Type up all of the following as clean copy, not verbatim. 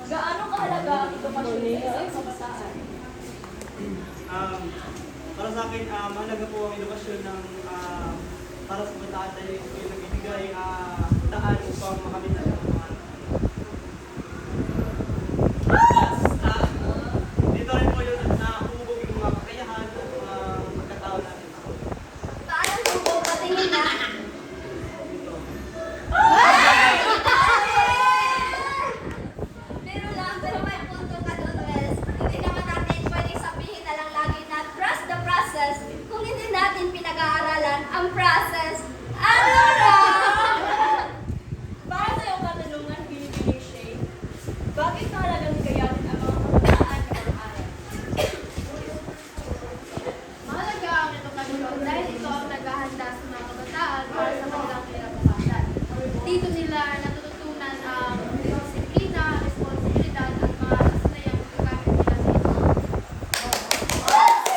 Gaano kahalaga ang edukasyon sa isang kabataan? Para sa akin, mahalaga po ang edukasyon ng para sa kabataan dahil ito yung nagbibigay daan upang makamit ang mga dito rin po yun na hubog yung mga kakayahan at pagkatao natin. Paano po patingin na? Pero may punto ka doon, Wes. Hindi naman natin pwedeng sabihin na lang lagi na trust the process kung hindi natin pinag-aaralan ang process. Ano na? Para sa iyong katanungan, Binibining Shane, bakit mahalagang gayahin ang mga kabataan araw-araw? Mahalaga ang edukasyon dahil ito ang naghahanda sa mga kabataan para sa kanilang kinabukasan. Dito nila natututunan ang disiplina, responsibilidad at mga kasanayang paggamit nila sa ito.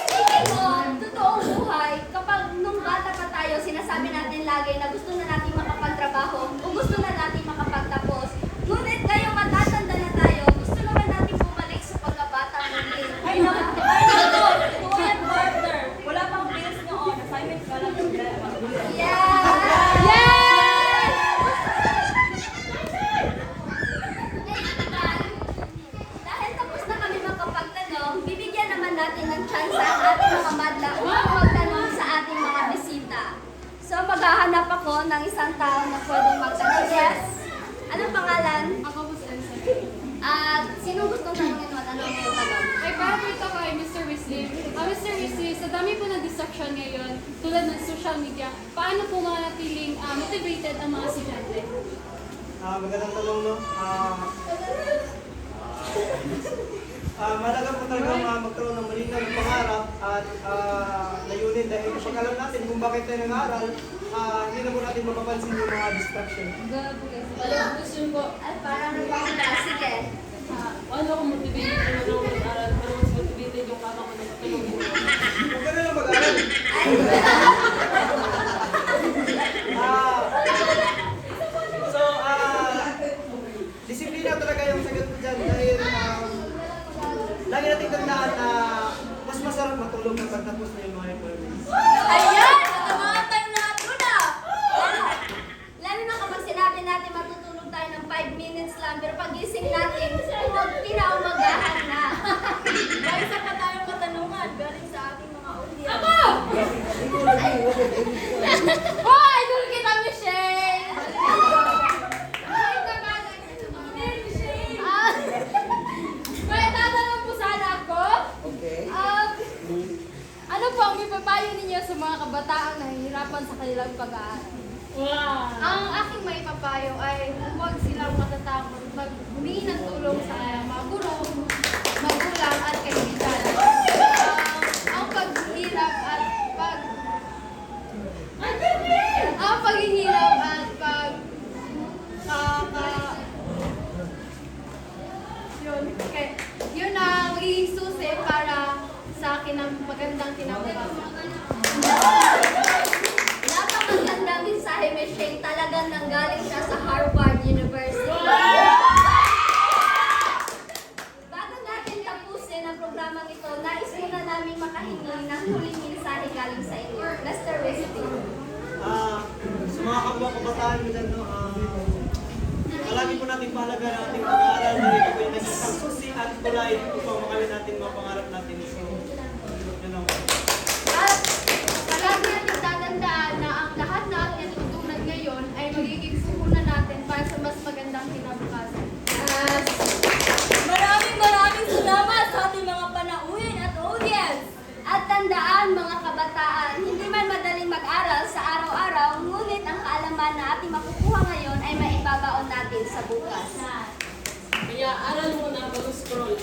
Sige mo, totoong buhay, kapag nung bata pa tayo, sinasabi natin lagi na gusto na natin makapagtrabaho o gusto na natin makapagtapos. Ngunit ngayong matatanda na tayo, gusto naman natin bumalik sa pagkabata muli. Ay, naku, tuwayan partner. Wala pang bills noon, assignment ka lang. Dahil tapos na kami makapagtanong, bibigyan naman natin ng chance ang ating mga madla upang magtanong sa ating mga bisita. So maghahanap ako ng isang tao na pwedeng magtanong. Yes? Anong pangalan? Ako po si Elsa. At sinong gustong tanongin mo? Tanong mo yung tanong. Ay, para po ito kay Mr. Wesley. Mr. Wesley, sa dami po ng distraction ngayon, tulad ng social media, paano po manatiling motivated ang mga estudyante? Magandang tanong, no? Mahalaga po talaga magkaroon ng malinaw ng pangarap at layunin dahil kapag alam natin kung bakit tayo nag-aaral, hindi na po natin mapapansin yung mga distraction. Walang question po. At parang nagpapala. Sige. Ano kung motivated naman ako mag-aral, pero mas motivated yung kama ko na matulog mo. Huwag ka na lang mag-aaral. Ay, So, disiplina talaga yung sagot ko dyan dahil lagi natin tandaan na mas masarap matulog kapag tapos na yung mga requirements. ayan! Ito mga time na ito na! Lalo na kapag sinabi natin matutulog tayo ng 5 minutes lang, pero pagising natin, pinaumagahan na. Dahil sa pa tayong katanungan, galing sa ating mga audience. Ako! Oh, idol kita, Michelle! May tatanong po sana ako. Okay. Ano po ang ipapayo ninyo sa mga kabataang nahihirapan sa kanilang pag-aaral? Wow! Ang aking maipapayo ay huwag silang matatakot humingi ng tulong sa mga guro, magulang at kaibigan. Ang paghihirap at ang paghihirap at yun ang magiging susi para sa akin ang magandang kinabukasan. Napakagandang mensahe, Miss Shane. Talagang nanggaling siya sa Harvard University. Bago natin tapusin ang programang ito, nais muna namin makahingi ng huling mensahe galing sa inyo. Mr. Wesley. Sa mga kapwa kabataan mo dyan, no, palagi po natin pahalaga na ating pag-aaral dahil ito po yung nag-isang susi at kulay upang makamit natin mga pangarap natin. So, yun lang. At palagi natin tatandaan na ang lahat na ating natutunan ngayon ay magiging puhunan natin para sa mas magandang kinabukasan. Maraming salamat sa ating mga panauhin at audience. At tandaan mga kabataan, hindi man madaling mag-aral sa araw-araw, ngunit ang kaalaman na ating makukuha ngayon ay maibabaon natin sa bukas. Kaya aral mo na bago scroll.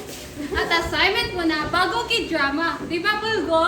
At assignment mo na bago kid drama. Di ba, Pulgo?